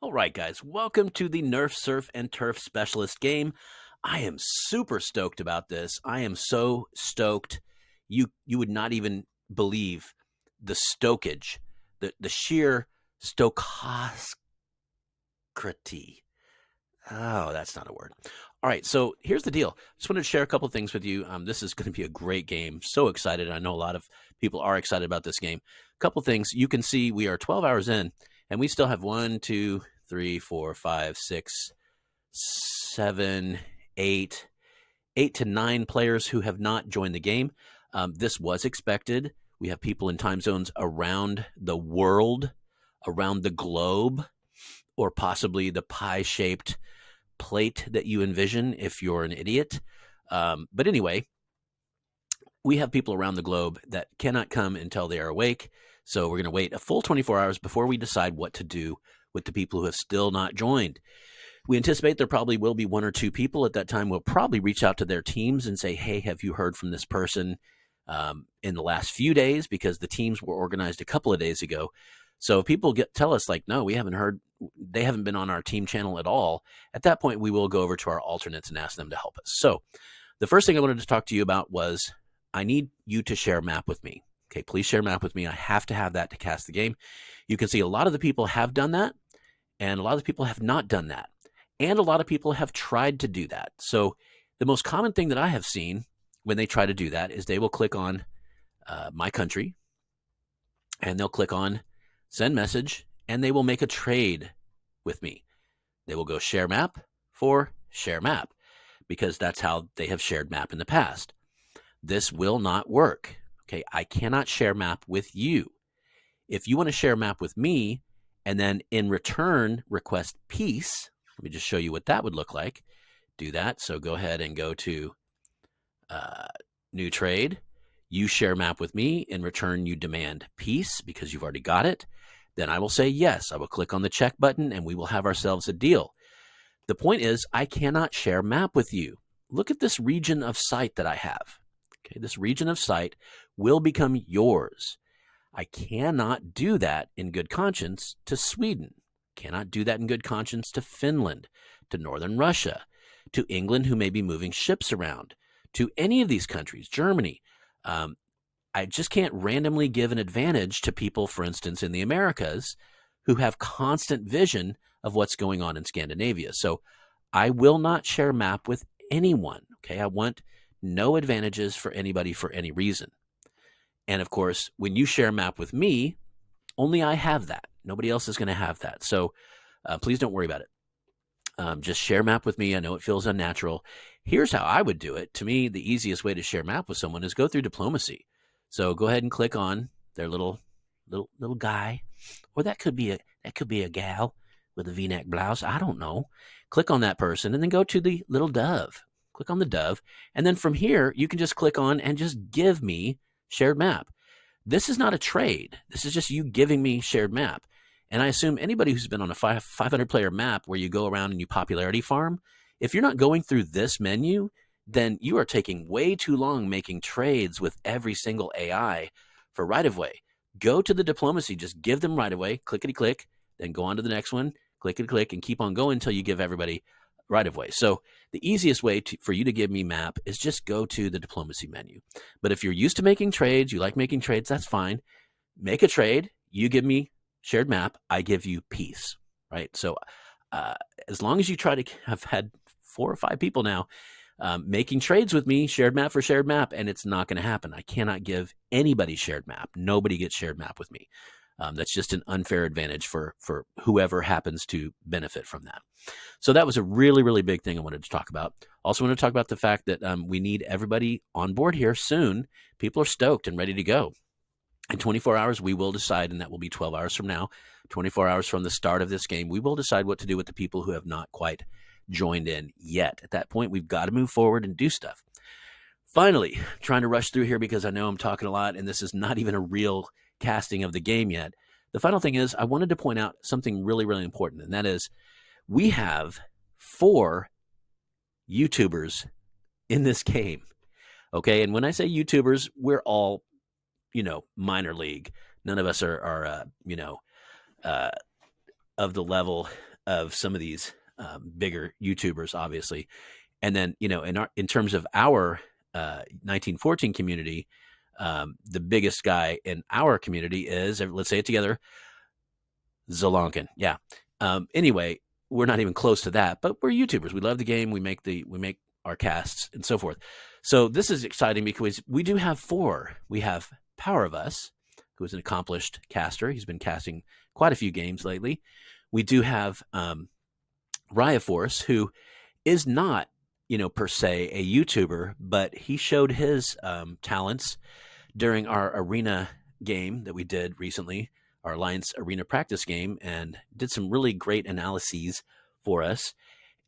All right, guys, welcome to the Nerf Surf and Turf Specialist game. I am super stoked about this. I am so stoked. You would not even believe the stokage, the sheer stokascrity. Oh, that's not a word. All right, so here's the deal. Just wanted to share a couple of things with you. This is going to be a great game. So excited. I know a lot of people are excited about this game. A couple things. You can see we are 12 hours in, and we still have 1, 2, 3, 4, 5, 6, 7, 8 to 9 players who have not joined the game. This was expected. We have people in time zones around the world, around the globe, or possibly the pie-shaped plate that you envision if you're an idiot. But anyway, we have people around the globe that cannot come until they are awake. So we're going to wait a full 24 hours before we decide what to do with the people who have still not joined. We anticipate there probably will be 1 or 2 people at that time. We'll probably reach out to their teams and say, hey, have you heard from this person in the last few days? Because the teams were organized a couple of days ago. So if people tell us like, no, we haven't heard, they haven't been on our team channel at all, at that point, we will go over to our alternates and ask them to help us. So the first thing I wanted to talk to you about was I need you to share a map with me. Okay, please share a map with me. I have to have that to cast the game. You can see a lot of the people have done that, and a lot of the people have not done that. And a lot of people have tried to do that. So the most common thing that I have seen when they try to do that is they will click on my country, and they'll click on send message, and they will make a trade with me. They will go share map for share map because that's how they have shared map in the past. This will not work. Okay, I cannot share map with you. If you want to share map with me and then in return request peace, let me just show you what that would look like. Do that. So go ahead and go to new trade. You share map with me. In return, you demand peace because you've already got it. Then I will say yes. I will click on the check button and we will have ourselves a deal. The point is I cannot share map with you. Look at this region of sight that I have. Okay, this region of sight will become yours. I cannot do that in good conscience to Sweden. Cannot do that in good conscience to Finland, to Northern Russia, to England, who may be moving ships around, to any of these countries, Germany. I just can't randomly give an advantage to people, for instance, in the Americas who have constant vision of what's going on in Scandinavia. So I will not share map with anyone. Okay, I want no advantages for anybody for any reason. And of course, when you share map with me, only I have that. Nobody else is going to have that. So please don't worry about it. Just share map with me. I know it feels unnatural. Here's how I would do it. To me, the easiest way to share map with someone is go through diplomacy. So go ahead and click on their little guy, or that could be a gal with a V-neck blouse. I don't know. Click on that person and then go to the little dove. Click on the dove, and then from here you can just click on and just give me shared map. This is not a trade. This is just you giving me shared map. And I assume anybody who's been on a 500 player map where you go around and you popularity farm, if you're not going through this menu, then you are taking way too long making trades with every single AI for right of way. Go to the diplomacy, just give them right of way, clickety click, then go on to the next one, clickety click, and keep on going until you give everybody right of way. So the easiest way for you to give me map is just go to the diplomacy menu. But if you're used to making trades, you like making trades, that's fine. Make a trade. You give me shared map. I give you peace, right? So as long as you try to have had 4 or 5 people now making trades with me, shared map for shared map, and it's not going to happen. I cannot give anybody shared map. Nobody gets shared map with me. That's just an unfair advantage for whoever happens to benefit from that. So that was a really, really big thing I wanted to talk about. Also want to talk about the fact that we need everybody on board here soon. People are stoked and ready to go. In 24 hours, we will decide, and that will be 12 hours from now, 24 hours from the start of this game, we will decide what to do with the people who have not quite joined in yet. At that point, we've got to move forward and do stuff. Finally, trying to rush through here because I know I'm talking a lot, and this is not even a real casting of the game yet. The final thing is I wanted to point out something really, really important, and that is we have 4 YouTubers in this game. Okay, and when I say YouTubers, we're all, minor league. None of us are of the level of some of these bigger YouTubers, obviously. And then, in terms of our 1914 community, the biggest guy in our community is, let's say it together, Zolonkin. Yeah. Anyway, we're not even close to that, but we're YouTubers. We love the game. We make our casts and so forth. So this is exciting because we do have four. We have Power of Us, who is an accomplished caster. He's been casting quite a few games lately. We do have Raya Force, who is not, per se a YouTuber, but he showed his talents during our arena game that we did recently, our Alliance Arena practice game, and did some really great analyses for us.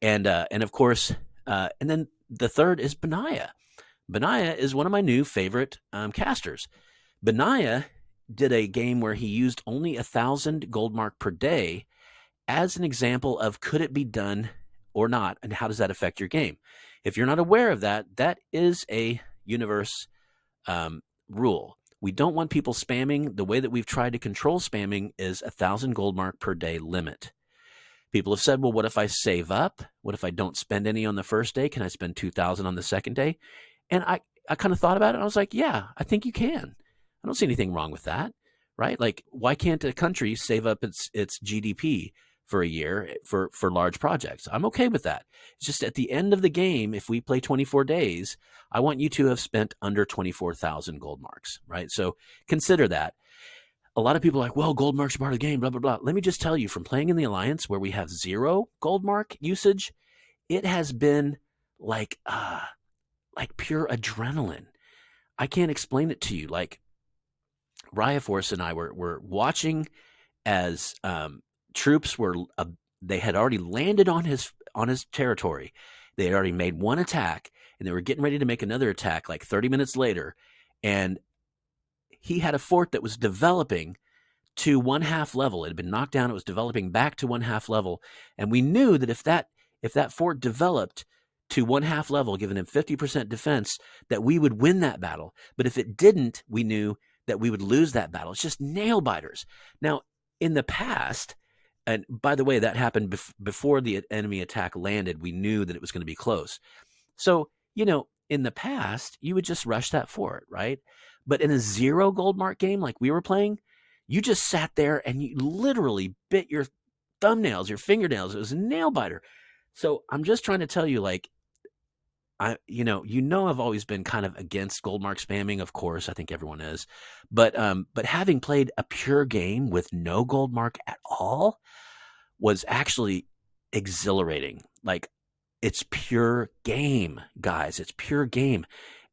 And of course, and then the third is Benaya. Benaya is one of my new favorite casters. Benaya did a game where he used only 1,000 gold mark per day as an example of could it be done or not, and how does that affect your game? If you're not aware of that, that is a universe rule. We don't want people spamming. The way that we've tried to control spamming is 1,000 gold mark per day limit. People have said, well, what if I save up? What if I don't spend any on the first day? Can I spend 2,000 on the second day? And I kind of thought about it. I was like, yeah, I think you can. I don't see anything wrong with that, right? Like, why can't a country save up its GDP for a year for large projects? I'm okay with that. It's just at the end of the game, if we play 24 days, I want you to have spent under 24,000 gold marks, right? So consider that. A lot of people are like, well, gold marks are part of the game, blah, blah, blah. Let me just tell you, from playing in the Alliance where we have 0 gold mark usage, it has been like pure adrenaline. I can't explain it to you. Like, Raya Force and I were watching as troops were they had already landed on his territory. They had already made one attack, and they were getting ready to make another attack like 30 minutes later. And he had a fort that was developing to 1/2 level. It had been knocked down. It was developing back to 1/2 level. And we knew that if that fort developed to 1/2 level, giving him 50% defense, that we would win that battle. But if it didn't, we knew that we would lose that battle. It's just nail biters. Now, in the past, and by the way, that happened before the enemy attack landed, we knew that it was going to be close. So, in the past, you would just rush that fort, right? But in a 0 gold mark game like we were playing, you just sat there and you literally bit your thumbnails, your fingernails. It was a nail biter. So I'm just trying to tell you, like, I've always been kind of against gold mark spamming. Of course, I think everyone is, but having played a pure game with no gold mark at all was actually exhilarating. Like, it's pure game, guys. It's pure game.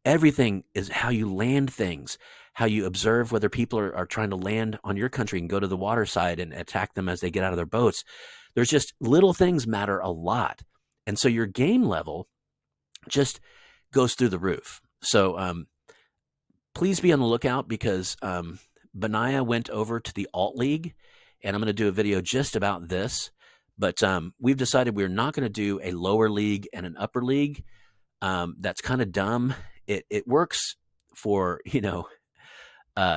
Everything is how you land things, how you observe whether people are trying to land on your country and go to the water side and attack them as they get out of their boats. There's just little things matter a lot. And so your game level just goes through the roof. So please be on the lookout, because Benaya went over to the Alt League, and I'm going to do a video just about this. But we've decided we're not going to do a lower league and an upper league. That's kind of dumb. It works for,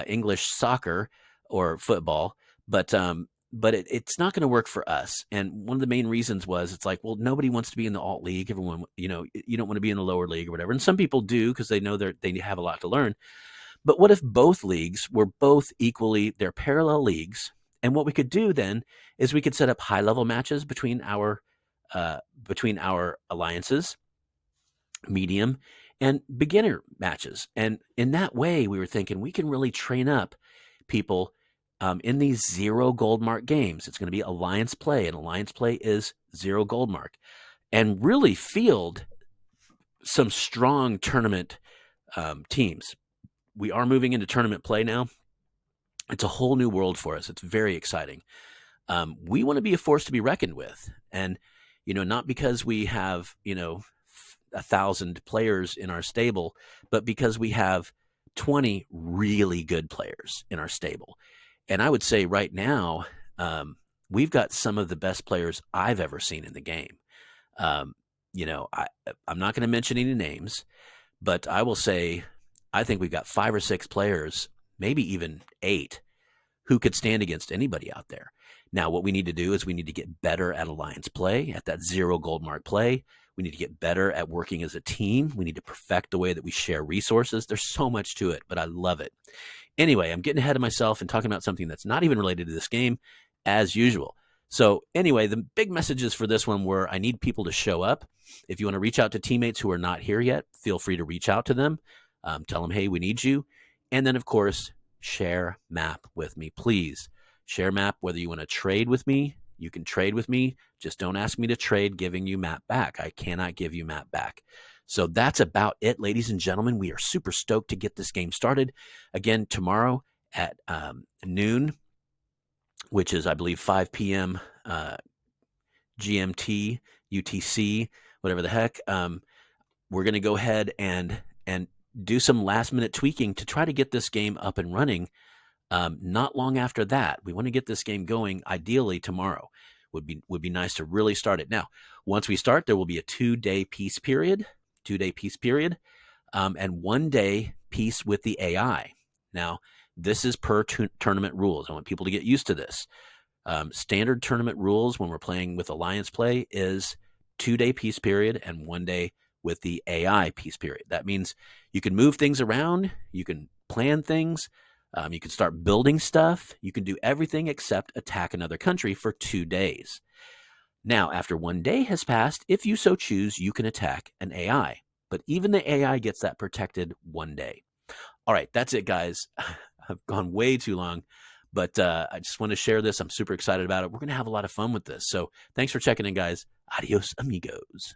English soccer or football, but it's not going to work for us. And one of the main reasons was, it's like, well, nobody wants to be in the alt league. Everyone, you don't want to be in the lower league or whatever. And some people do, because they know they have a lot to learn. But what if both leagues were both equally, they're parallel leagues? And what we could do then is we could set up high level matches between our alliances, medium, and beginner matches. And in that way, we were thinking we can really train up people in these 0 gold mark games. It's going to be alliance play, and alliance play is 0 gold mark, and really field some strong tournament teams. We are moving into tournament play now. It's a whole new world for us. It's very exciting. We want to be a force to be reckoned with, and not because we have 1,000 players in our stable, but because we have 20 really good players in our stable. And I would say right now, we've got some of the best players I've ever seen in the game. I'm not going to mention any names, but I will say I think we've got 5 or 6 players, maybe even 8, who could stand against anybody out there. Now, what we need to do is we need to get better at alliance play, at that 0 gold mark play. We need to get better at working as a team. We need to perfect the way that we share resources. There's so much to it, but I love it. Anyway, I'm getting ahead of myself and talking about something that's not even related to this game, as usual. So anyway, the big messages for this one were I need people to show up. If you want to reach out to teammates who are not here yet, feel free to reach out to them. Tell them, hey, we need you. And then, of course, share map with me, please. Share map, whether you want to trade with me, you can trade with me. Just don't ask me to trade giving you map back. I cannot give you map back. So that's about it, ladies and gentlemen. We are super stoked to get this game started. Again, tomorrow at noon, which is, I believe, 5 p.m. GMT, UTC, whatever the heck. We're going to go ahead and do some last-minute tweaking to try to get this game up and running. Not long after that, we want to get this game going. Ideally, tomorrow would be nice to really start it. Now, once we start, there will be a 2-day peace period, and 1 day peace with the AI. Now, this is per tournament rules. I want people to get used to this. Standard tournament rules when we're playing with alliance play is 2-day peace period and 1 day with the AI peace period. That means you can move things around, you can plan things, you can start building stuff, you can do everything except attack another country for 2 days. Now, after 1 day has passed, if you so choose, you can attack an AI. But even the AI gets that protected 1 day. All right, that's it, guys. I've gone way too long, but I just want to share this. I'm super excited about it. We're going to have a lot of fun with this. So thanks for checking in, guys. Adios, amigos.